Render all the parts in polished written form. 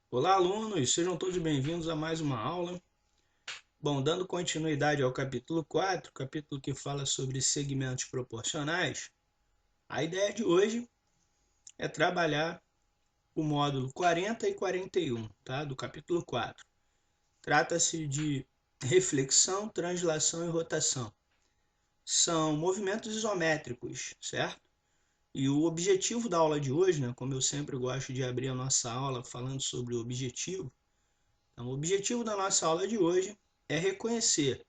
Olá, alunos! Sejam todos bem-vindos a mais uma aula. Bom, dando continuidade ao capítulo 4, capítulo que fala sobre segmentos proporcionais, a ideia de hoje é trabalhar o módulo 40 e 41, tá? Do capítulo 4. Trata-se de reflexão, translação e rotação. São movimentos isométricos, certo? E o objetivo da aula de hoje, né, como eu sempre gosto de abrir a nossa aula falando sobre o objetivo, então, o objetivo da nossa aula de hoje é reconhecer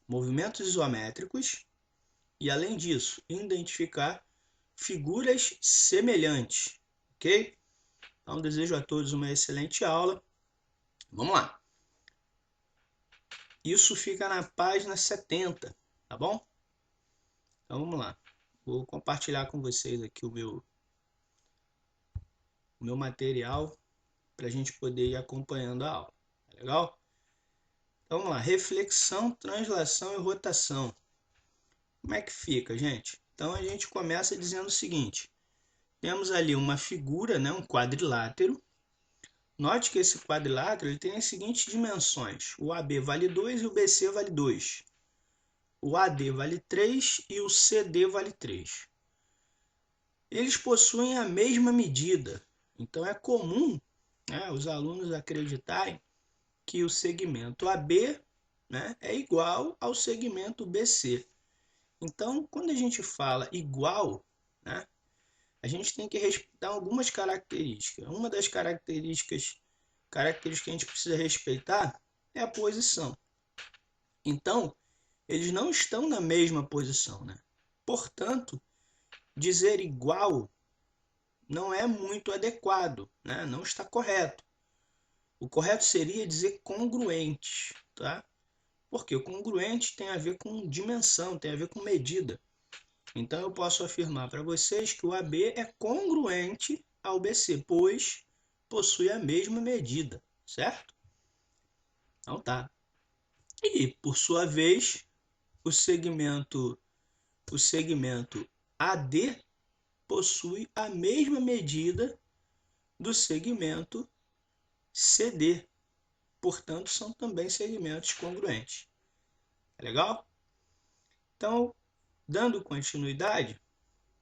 movimentos isométricos e, além disso, identificar figuras semelhantes, ok? Então, desejo a todos uma excelente aula. Vamos lá. Isso fica na página 70, tá bom? Então, vamos lá. Vou compartilhar com vocês aqui o meu material para a gente poder ir acompanhando a aula. Tá legal? Então, vamos lá. Reflexão, translação e rotação. Como é que fica, gente? Então, a gente começa dizendo o seguinte. Temos ali uma figura, né, um quadrilátero. Note que esse quadrilátero ele tem as seguintes dimensões. O AB vale 2 e o BC vale 2. O AD vale 3 e o CD vale 3. Eles possuem a mesma medida. Então, é comum, né, os alunos acreditarem que o segmento AB, né, é igual ao segmento BC. Então, quando a gente fala igual, né, a gente tem que respeitar algumas características. Uma das características que a gente precisa respeitar é a posição. Então, eles não estão na mesma posição, né? Portanto, dizer igual não é muito adequado, né? Não está correto. O correto seria dizer congruente, tá? Porque o congruente tem a ver com dimensão, tem a ver com medida. Então, eu posso afirmar para vocês que o AB é congruente ao BC, pois possui a mesma medida, certo? Então tá. E, por sua vez, o segmento AD possui a mesma medida do segmento CD. Portanto, são também segmentos congruentes. É legal? Então, dando continuidade,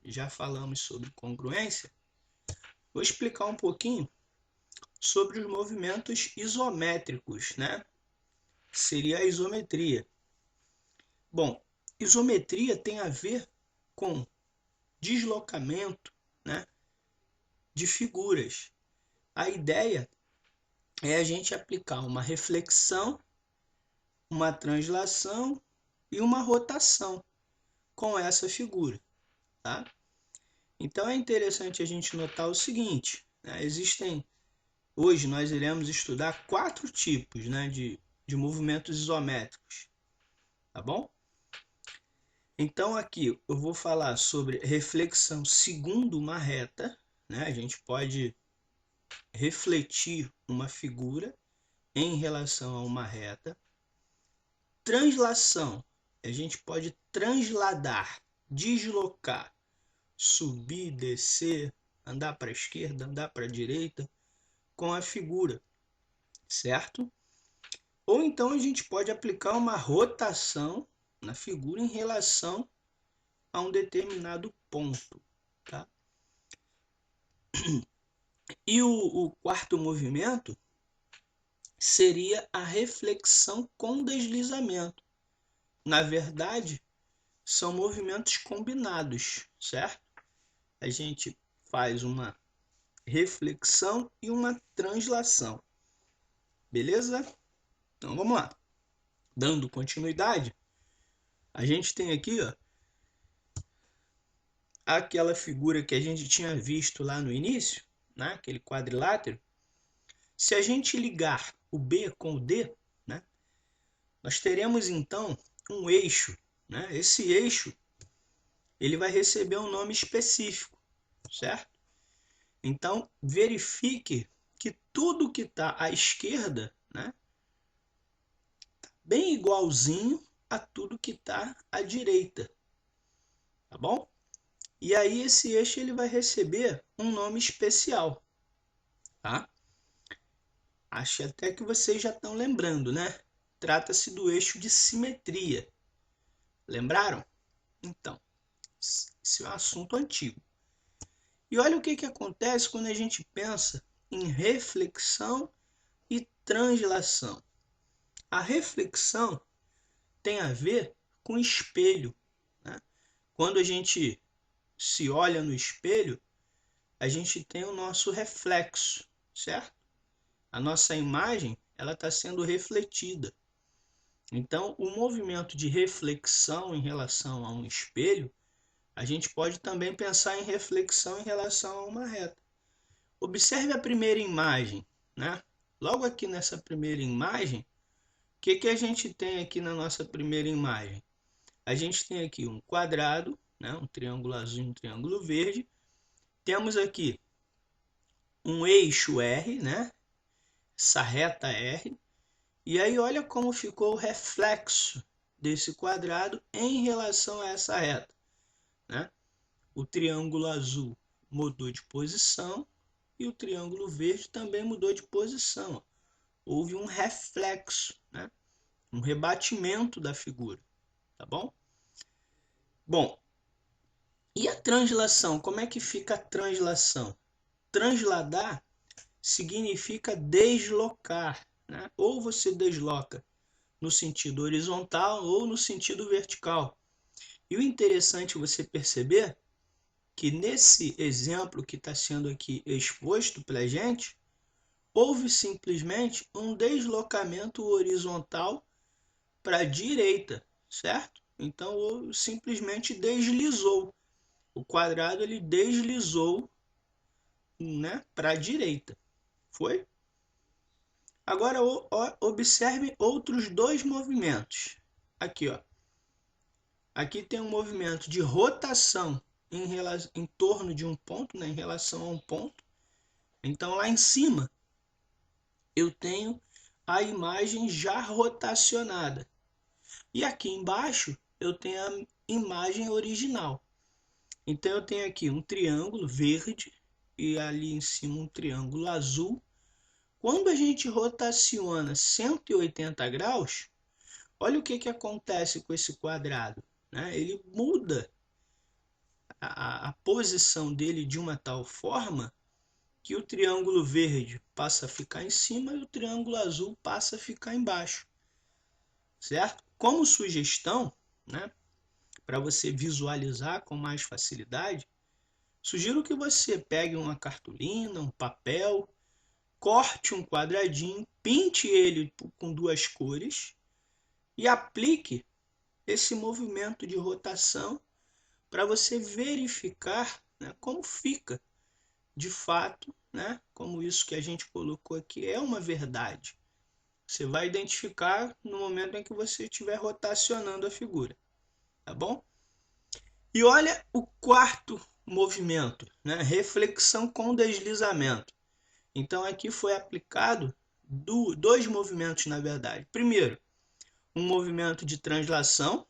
já falamos sobre congruência, vou explicar um pouquinho sobre os movimentos isométricos, né? Seria a isometria. Bom, isometria tem a ver com deslocamento, né, de figuras. A ideia é a gente aplicar uma reflexão, uma translação e uma rotação com essa figura, tá? Então é interessante a gente notar o seguinte, né? Hoje nós iremos estudar 4 tipos, né, de movimentos isométricos, tá bom? Então aqui eu vou falar sobre reflexão segundo uma reta, né? A gente pode refletir uma figura em relação a uma reta. Translação, a gente pode transladar, deslocar, subir, descer, andar para a esquerda, andar para a direita com a figura, certo? Ou então a gente pode aplicar uma rotação na figura em relação a um determinado ponto, tá? E o quarto movimento seria a reflexão com deslizamento. Na verdade, são movimentos combinados, certo? A gente faz uma reflexão e uma translação, beleza? Então vamos lá. Dando continuidade, a gente tem aqui, ó, aquela figura que a gente tinha visto lá no início, né? Aquele quadrilátero. Se a gente ligar o B com o D, né, nós teremos então um eixo, né? Esse eixo ele vai receber um nome específico, certo? Então verifique que tudo que está à esquerda, né, bem igualzinho a tudo que está à direita, tá bom? E aí esse eixo ele vai receber um nome especial, tá? Acho até que vocês já estão lembrando, né? Trata-se do eixo de simetria. Lembraram? Então, esse é um assunto antigo. E olha o que acontece quando a gente pensa em reflexão e translação. A reflexão tem a ver com espelho, né? Quando a gente se olha no espelho, a gente tem o nosso reflexo, certo? A nossa imagem ela está sendo refletida. Então, o movimento de reflexão em relação a um espelho, a gente pode também pensar em reflexão em relação a uma reta. Observe a primeira imagem, né? Logo aqui nessa primeira imagem, o que a gente tem aqui na nossa primeira imagem? A gente tem aqui um quadrado, né? Um triângulo azul e um triângulo verde. Temos aqui um eixo R, né? Essa reta R. E aí olha como ficou o reflexo desse quadrado em relação a essa reta, né? O triângulo azul mudou de posição e o triângulo verde também mudou de posição. Houve um reflexo, né? Um rebatimento da figura, tá bom? Bom, e a translação? Como é que fica a translação? Transladar significa deslocar, né? Ou você desloca no sentido horizontal ou no sentido vertical. E o interessante é você perceber que nesse exemplo que está sendo aqui exposto para a gente, houve simplesmente um deslocamento horizontal para a direita, certo? Então simplesmente deslizou. O quadrado ele deslizou, né, para a direita. Foi? Agora observe outros dois movimentos. Aqui, ó. Aqui tem um movimento de rotação em torno de um ponto, né, em relação a um ponto. Então lá em cima eu tenho a imagem já rotacionada. E aqui embaixo eu tenho a imagem original. Então eu tenho aqui um triângulo verde e ali em cima um triângulo azul. Quando a gente rotaciona 180 graus, olha o que acontece com esse quadrado, né? Ele muda a posição dele de uma tal forma que o triângulo verde passa a ficar em cima e o triângulo azul passa a ficar embaixo, certo? Como sugestão, né, para você visualizar com mais facilidade, sugiro que você pegue uma cartolina, um papel, corte um quadradinho, pinte ele com duas cores e aplique esse movimento de rotação para você verificar, né, como fica de fato, né, como isso que a gente colocou aqui é uma verdade. Você vai identificar no momento em que você estiver rotacionando a figura, tá bom? E olha o quarto movimento, né, reflexão com deslizamento. Então aqui foi aplicado dois movimentos, na verdade. Primeiro, um movimento de translação.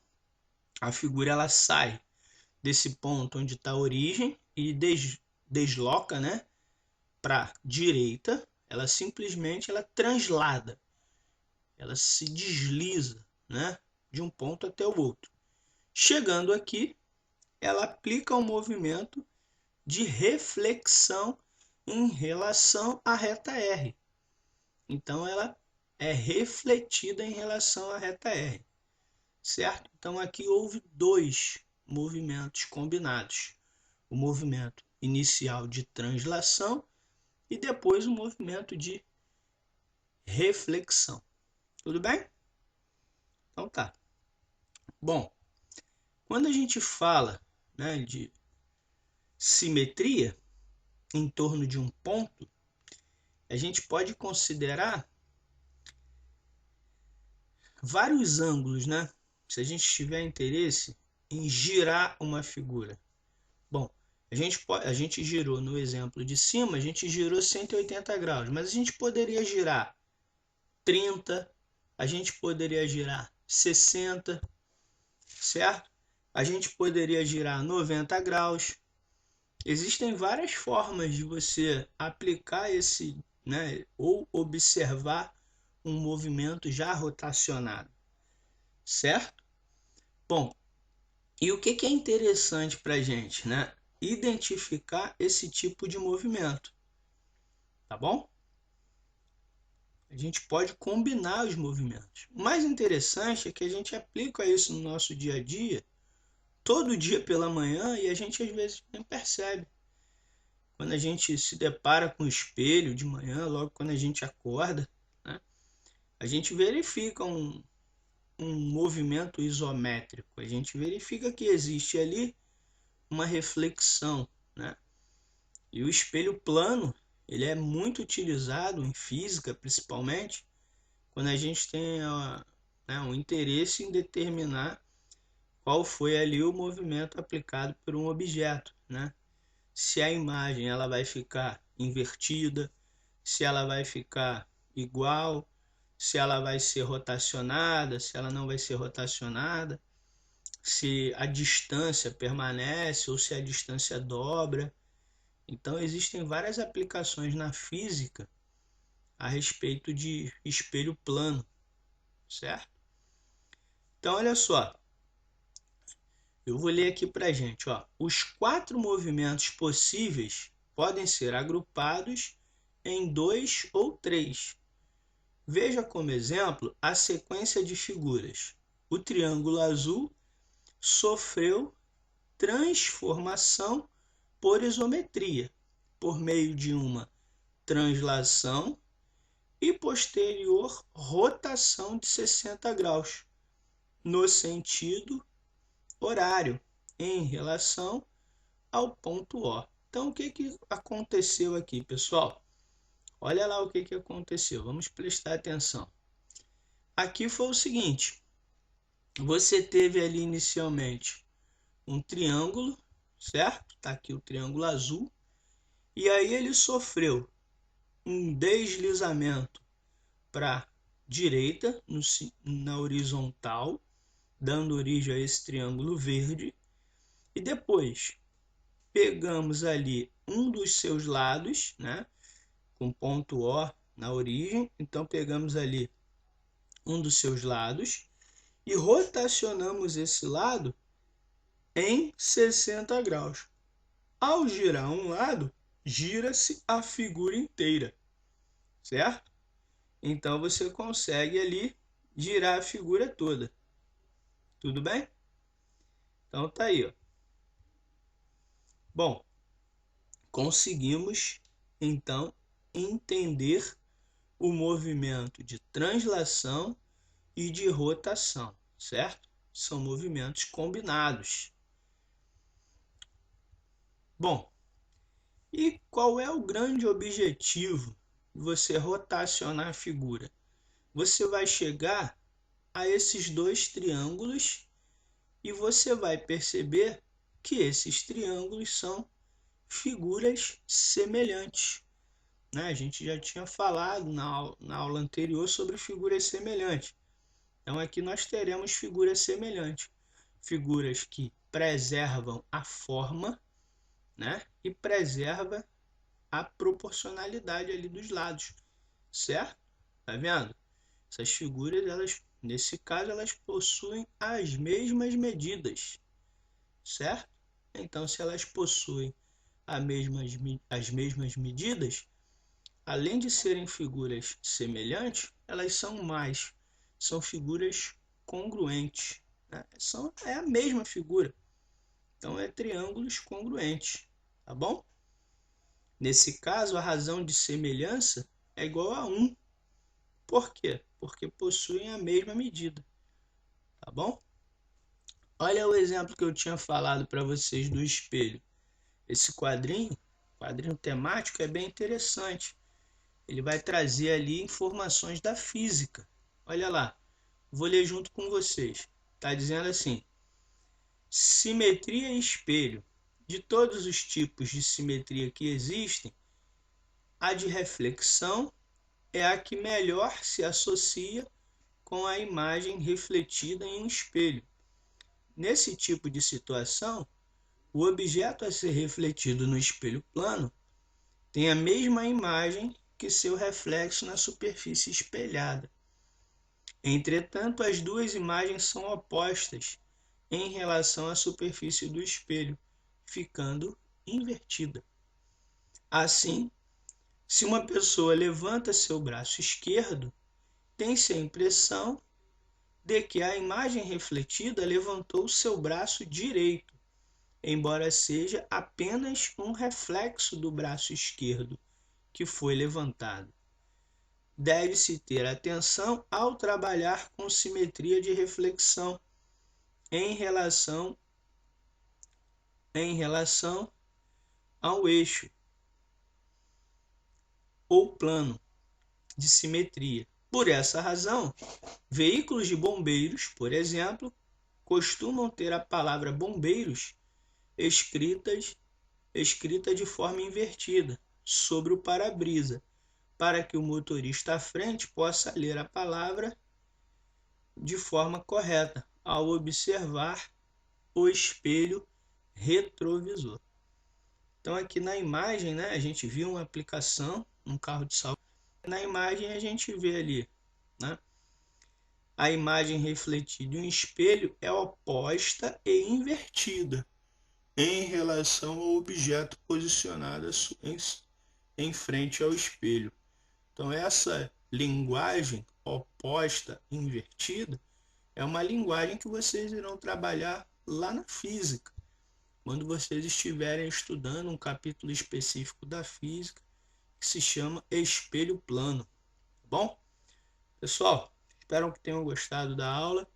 A figura ela sai desse ponto onde está a origem e desloca, né, para a direita. Ela simplesmente translada. Ela se desliza, né, de um ponto até o outro. Chegando aqui, ela aplica um movimento de reflexão em relação à reta R. Então ela é refletida em relação à reta R, certo? Então aqui houve dois movimentos combinados. O movimento inicial de translação e depois o movimento de reflexão. Tudo bem? Então tá. Bom, quando a gente fala, né, de simetria em torno de um ponto, a gente pode considerar vários ângulos, né? Se a gente tiver interesse em girar uma figura. Bom, a gente girou no exemplo de cima, a gente girou 180 graus, mas a gente poderia girar 30, a gente poderia girar 60, certo? A gente poderia girar 90 graus. Existem várias formas de você aplicar esse né? Ou observar um movimento já rotacionado, certo? Bom, e o que é interessante para a gente, né? Identificar esse tipo de movimento, tá bom? A gente pode combinar os movimentos. O mais interessante é que a gente aplica isso no nosso dia a dia, todo dia pela manhã, e a gente às vezes nem percebe. Quando a gente se depara com o espelho de manhã, logo quando a gente acorda, né, a gente verifica um movimento isométrico. A gente verifica que existe ali uma reflexão, né? E o espelho plano, ele é muito utilizado em física, principalmente, quando a gente tem né, um interesse em determinar qual foi ali o movimento aplicado por um objeto, né? Se a imagem ela vai ficar invertida, se ela vai ficar igual, se ela vai ser rotacionada, se ela não vai ser rotacionada, se a distância permanece ou se a distância dobra. Então existem várias aplicações na física a respeito de espelho plano, certo? Então olha só, eu vou ler aqui para a gente, ó. Os 4 movimentos possíveis podem ser agrupados em 2 ou 3. Veja como exemplo a sequência de figuras. O triângulo azul sofreu transformação por isometria, por meio de uma translação e posterior rotação de 60 graus, no sentido horário, em relação ao ponto O. Então, o que aconteceu aqui, pessoal? Olha lá o que aconteceu. Vamos prestar atenção. Aqui foi o seguinte. Você teve ali inicialmente um triângulo, certo? Está aqui o triângulo azul. E aí ele sofreu um deslizamento para a direita, na horizontal, dando origem a esse triângulo verde. E depois pegamos ali um dos seus lados, né, com ponto O na origem. Então pegamos ali um dos seus lados e rotacionamos esse lado em 60 graus. Ao girar um lado, gira-se a figura inteira, certo? Então você consegue ali girar a figura toda. Tudo bem? Então tá aí, ó. Bom, conseguimos então entender o movimento de translação e de rotação, certo? São movimentos combinados. Bom, e qual é o grande objetivo de você rotacionar a figura? Você vai chegar a esses dois triângulos e você vai perceber que esses triângulos são figuras semelhantes, né? A gente já tinha falado na aula anterior sobre figuras semelhantes. Então aqui nós teremos figuras semelhantes, figuras que preservam a forma, né? E preserva a proporcionalidade ali dos lados, certo? Tá vendo? Essas figuras, elas, nesse caso, elas possuem as mesmas medidas, certo? Então, se elas possuem as mesmas medidas, além de serem figuras semelhantes, elas são figuras congruentes, né? É a mesma figura. Então, é triângulos congruentes, tá bom? Nesse caso, a razão de semelhança é igual a 1. Por quê? Porque possuem a mesma medida, tá bom? Olha o exemplo que eu tinha falado para vocês do espelho. Esse quadrinho temático, é bem interessante. Ele vai trazer ali informações da física. Olha lá, vou ler junto com vocês. Está dizendo assim: simetria e espelho. De todos os tipos de simetria que existem, a de reflexão é a que melhor se associa com a imagem refletida em um espelho. Nesse tipo de situação, o objeto a ser refletido no espelho plano tem a mesma imagem que seu reflexo na superfície espelhada. Entretanto, as duas imagens são opostas em relação à superfície do espelho, ficando invertida. Assim, se uma pessoa levanta seu braço esquerdo, tem-se a impressão de que a imagem refletida levantou seu braço direito, embora seja apenas um reflexo do braço esquerdo que foi levantado. Deve-se ter atenção ao trabalhar com simetria de reflexão em relação ao eixo ou plano de simetria. Por essa razão, veículos de bombeiros, por exemplo, costumam ter a palavra bombeiros escrita de forma invertida sobre o para-brisa, para que o motorista à frente possa ler a palavra de forma correta ao observar o espelho retrovisor. Então aqui na imagem, né, a gente viu uma aplicação, um carro de salva. Na imagem a gente vê ali, né, a imagem refletida em um espelho é oposta e invertida em relação ao objeto posicionado em frente ao espelho. Então essa linguagem oposta e invertida é uma linguagem que vocês irão trabalhar lá na física, quando vocês estiverem estudando um capítulo específico da física que se chama espelho plano, tá bom? Pessoal, espero que tenham gostado da aula.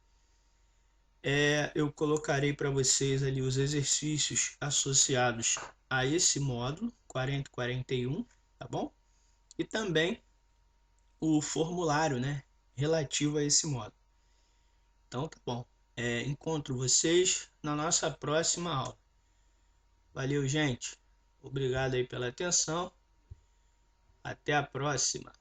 Eu colocarei para vocês ali os exercícios associados a esse módulo 40 e 41, tá bom? E também o formulário, né, relativo a esse módulo. Então tá bom. Encontro vocês na nossa próxima aula. Valeu, gente. Obrigado aí pela atenção. Até a próxima.